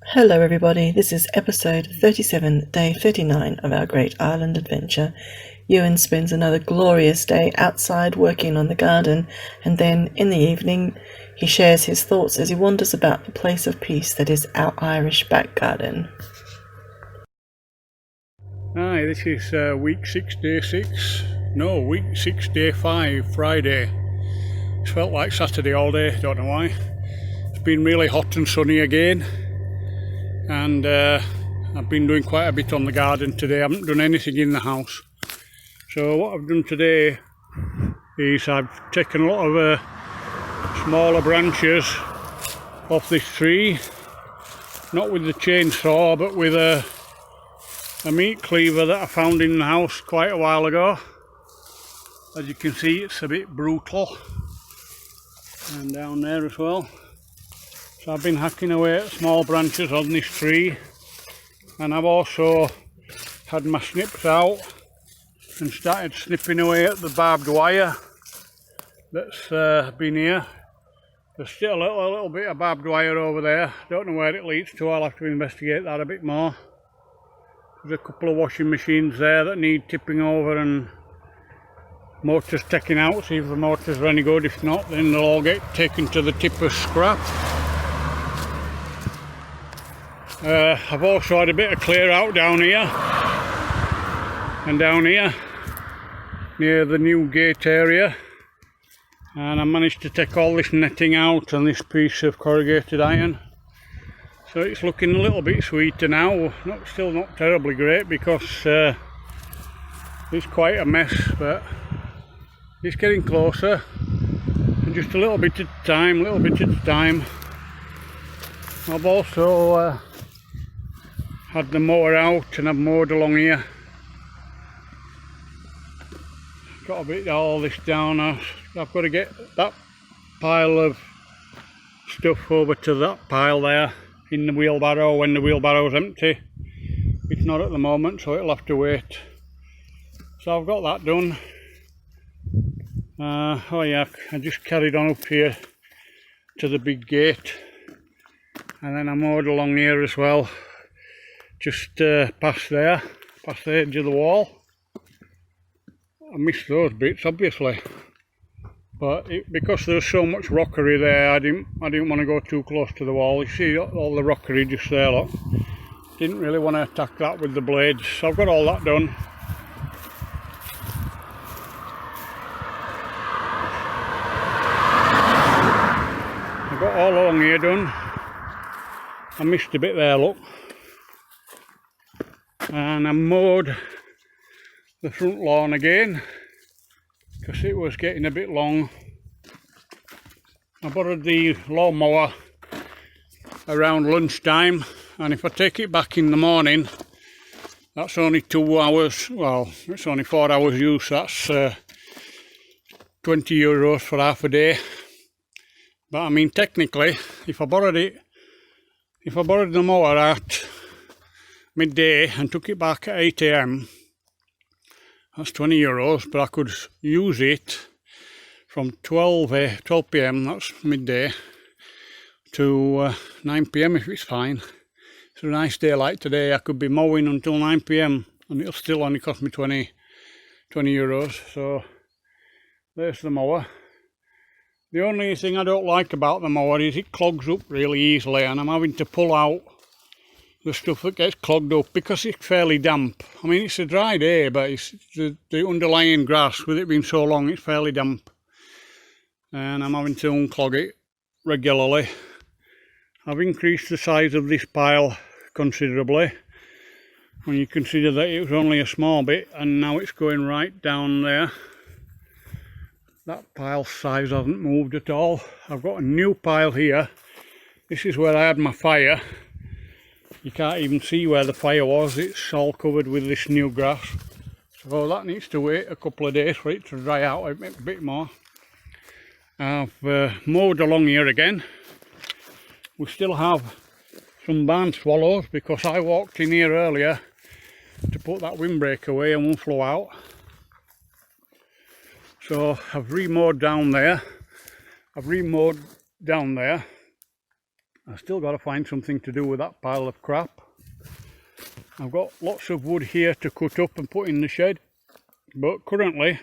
Hello everybody, this is episode 37, day 39 of our Great Island Adventure. Ewan spends another glorious day outside working on the garden, and then in the evening he shares his thoughts as he wanders about the place of peace that is our Irish back garden. Hi, this is week 6, day 6. No, week 6, day 5, Friday. It's felt like Saturday all day, don't know why. It's been really hot and sunny again. And I've been doing quite a bit on the garden today. I haven't done anything in the house. So what I've done today is I've taken a lot of smaller branches off this tree. Not with the chainsaw, but with a meat cleaver that I found in the house quite a while ago. As you can see, it's a bit brutal. And down there as well. So I've been hacking away at small branches on this tree, and I've also had my snips out and started snipping away at the barbed wire that's been here. There's still a little bit of barbed wire over there. Don't know where it leads to. I'll have to investigate that a bit more. There's a couple of washing machines there that need tipping over and motors taken out, see if the motors are any good. If not, then they'll all get taken to the tipper's scrap. I've also had a bit of clear out down here and down here near the new gate area, and I managed to take all this netting out and this piece of corrugated iron, so it's looking a little bit sweeter now. Still not terribly great because it's quite a mess, but it's getting closer, and just a little bit at a time, I've also had the mower out and I've mowed along here. Got a bit of all this down now. I've got to get that pile of stuff over to that pile there in the wheelbarrow when the wheelbarrow's empty. It's not at the moment, so it'll have to wait. So I've got that done. Oh yeah, I just carried on up here to the big gate, and then I mowed along here as well, just past the edge of the wall. I missed those bits obviously, but because there's so much rockery there, I didn't want to go too close to the wall. You see all the rockery just there, look. Didn't really want to attack that with the blades, so I've got all that done. I've got all along here done. I missed a bit there, look. And I mowed the front lawn again because it was getting a bit long. I borrowed the lawnmower around lunchtime, and if I take it back in the morning, that's only 2 hours, well, it's only 4 hours use. That's €20 for half a day. But I mean, technically, if I borrowed the mower at midday and took it back at 8 AM, that's €20, but I could use it from 12 PM, that's midday, to 9 PM if it's fine. It's a nice day like today, I could be mowing until 9 PM and it'll still only cost me €20. So there's the mower. The only thing I don't like about the mower is it clogs up really easily, and I'm having to pull out the stuff that gets clogged up because it's fairly damp. I mean, it's a dry day, but it's the underlying grass, with it being so long, it's fairly damp. And I'm having to unclog it regularly. I've increased the size of this pile considerably when you consider that it was only a small bit and now it's going right down there. That pile size hasn't moved at all. I've got a new pile here. This is where I had my fire. You can't even see where the fire was. It's all covered with this new grass. So that needs to wait a couple of days for it to dry out a bit more. I've mowed along here again. We still have some barn swallows because I walked in here earlier to put that windbreak away and one flew out. So I've remowed down there. I've still got to find something to do with that pile of crap. I've got lots of wood here to cut up and put in the shed, but currently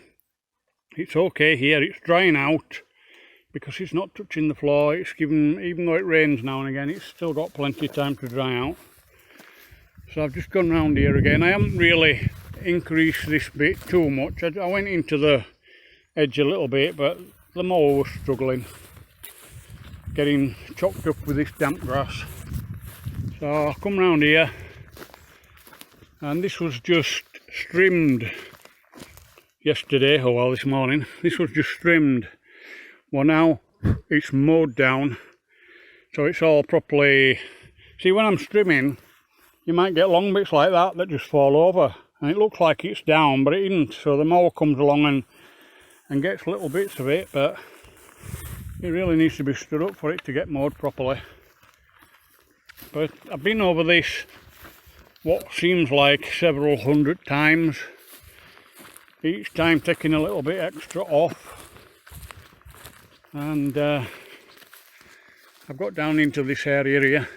it's okay here. It's drying out because it's not touching the floor. It's given, even though it rains now and again, it's still got plenty of time to dry out. So I've just gone round here again. I haven't really increased this bit too much. I went into the edge a little bit, but the mower was struggling, getting chopped up with this damp grass. So I'll come round here, and this was just strimmed yesterday, or well, this morning. This was just strimmed. Well, now it's mowed down, so it's all properly. See, when I'm strimming, you might get long bits like that that just fall over, and it looks like it's down, but it isn't. So the mower comes along and gets little bits of it, but it really needs to be stood up for it to get mowed properly. But I've been over this what seems like several hundred times, each time taking a little bit extra off, and I've got down into this area here.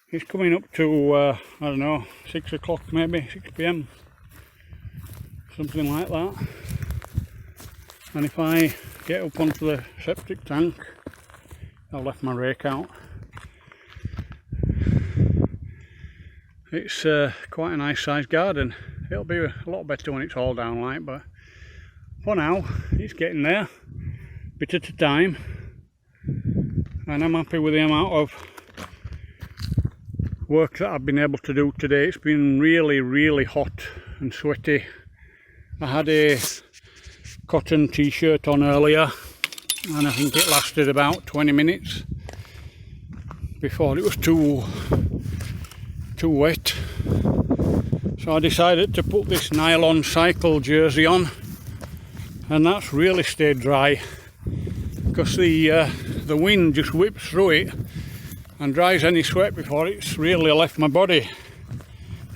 It's coming up to I don't know, 6 o'clock, maybe 6 p.m, something like that. And if I get up onto the septic tank, I've left my rake out. It's quite a nice sized garden. It'll be a lot better when it's all down like, but for now it's getting there, bit at a time, and I'm happy with the amount of work that I've been able to do today. It's been really hot and sweaty. I had a cotton t-shirt on earlier, and I think it lasted about 20 minutes before it was too wet. So I decided to put this nylon cycle jersey on, and that's really stayed dry because the wind just whips through it and dries any sweat before it's really left my body.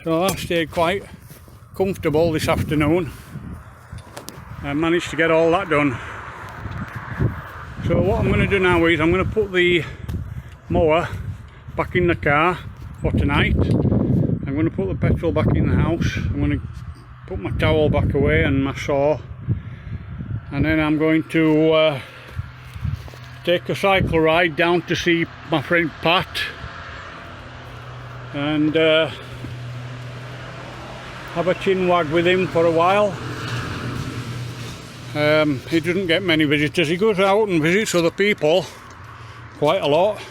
So I've stayed quite comfortable this afternoon and managed to get all that done. So what I'm going to do now is I'm going to put the mower back in the car for tonight. I'm going to put the petrol back in the house. I'm going to put my towel back away and my saw, and then I'm going to take a cycle ride down to see my friend Pat, and have a chin wag with him for a while. He doesn't get many visitors. He goes out and visits other people quite a lot,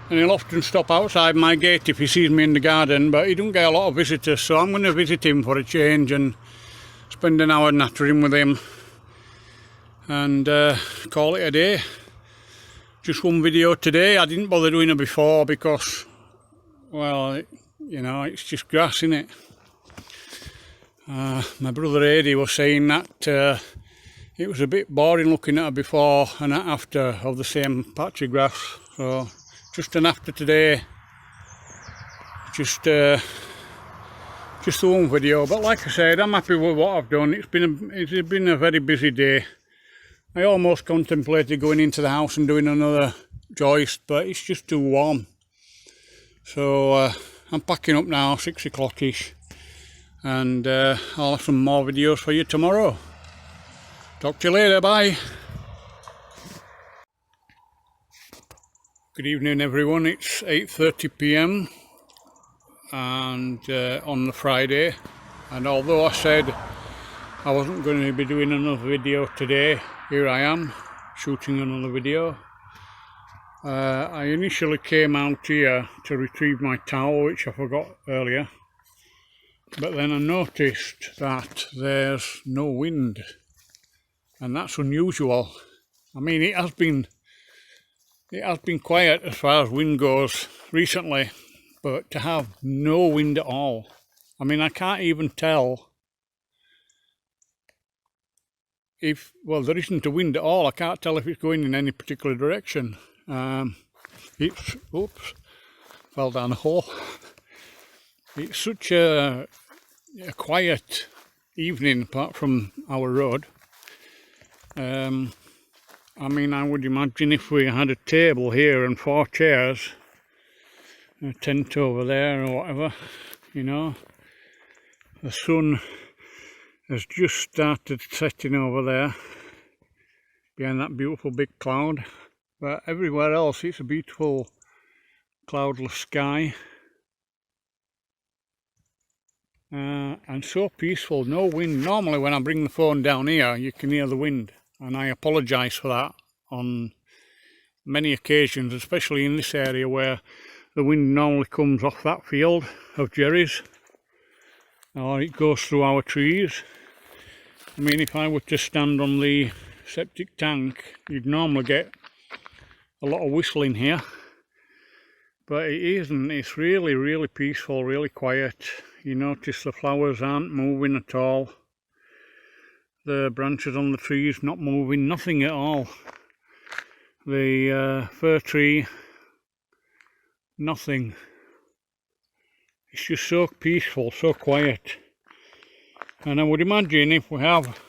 and he'll often stop outside my gate if he sees me in the garden, but he don't get a lot of visitors, so I'm going to visit him for a change and spend an hour nattering with him and call it a day. Just one video today. I didn't bother doing it before because, well, you know, it's just grass, innit? My brother Adi was saying that it was a bit boring looking at her before and after of the same patch of grass. So just an after today, just the one video. But like I said, I'm happy with what I've done. It's been a very busy day. I almost contemplated going into the house and doing another joist, but it's just too warm. So I'm packing up now, 6 o'clock-ish, and I'll have some more videos for you tomorrow. Talk to you later, bye. Good evening everyone, it's 8:30 p.m. and on the Friday, and although I said I wasn't going to be doing another video today, here I am shooting another video. I initially came out here to retrieve my towel, which I forgot earlier, but then I noticed that there's no wind, and that's unusual. I mean, it has been quiet as far as wind goes recently, but to have no wind at all, I mean, I can't even tell if, well, there isn't a wind at all. I can't tell if it's going in any particular direction. Oops, fell down a hole. It's such a quiet evening apart from our road. I mean, I would imagine if we had a table here and 4 chairs, a tent over there or whatever, you know. The sun has just started setting over there behind that beautiful big cloud, but everywhere else it's a beautiful cloudless sky, and so peaceful, no wind. Normally when I bring the phone down here you can hear the wind, and I apologise for that on many occasions, especially in this area where the wind normally comes off that field of cherries, or it goes through our trees. I mean, if I were to stand on the septic tank, you'd normally get a lot of whistling here, but it isn't. It's really, really peaceful, really quiet. You notice the flowers aren't moving at all. The branches on the trees not moving, nothing at all. The fir tree, nothing. It's just so peaceful, so quiet. And I would imagine if we have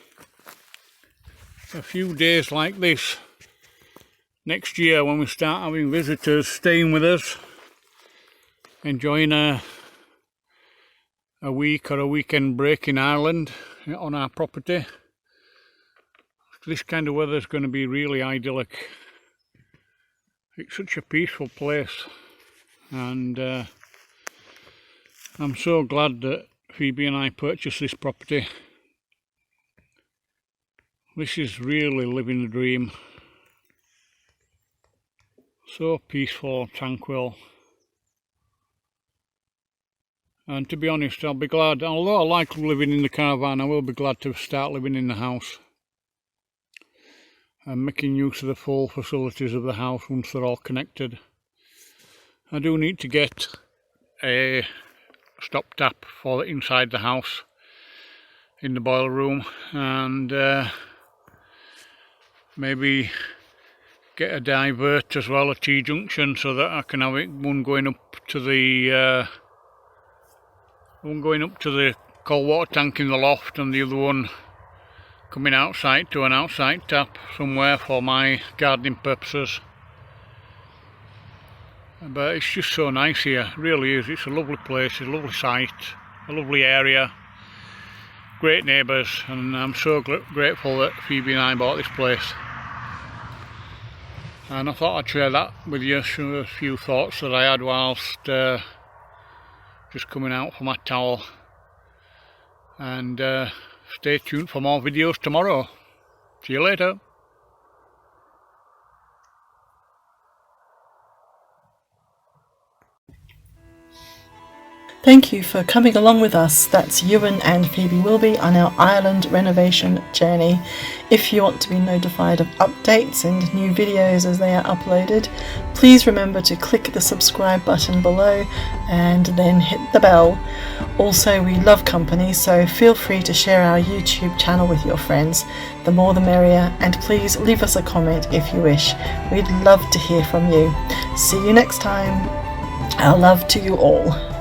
a few days like this next year, when we start having visitors staying with us, enjoying a week or a weekend break in Ireland on our property, this kind of weather is going to be really idyllic. It's such a peaceful place, and I'm so glad that Phoebe and I purchased this property. This is really living the dream. So peaceful, tranquil. And to be honest, I'll be glad, although I like living in the caravan, I will be glad to start living in the house and making use of the full facilities of the house once they're all connected. I do need to get a stop tap for inside the house in the boiler room, and maybe get a divert as well, a T-junction, so that I can have it one going up to the cold water tank in the loft, and the other one coming outside to an outside tap somewhere for my gardening purposes. But it's just so nice here, it really is. It's a lovely place, it's a lovely site, a lovely area, great neighbours, and I'm so grateful that Phoebe and I bought this place. And I thought I'd share that with you, a few thoughts that I had whilst just coming out for my towel. And stay tuned for more videos tomorrow. See you later. Thank you for coming along with us. That's Ewen and Phoebe Wilby on our Ireland renovation journey. If you want to be notified of updates and new videos as they are uploaded, please remember to click the subscribe button below and then hit the bell. Also, we love company, so feel free to share our YouTube channel with your friends. The more the merrier, and please leave us a comment if you wish. We'd love to hear from you. See you next time. Our love to you all.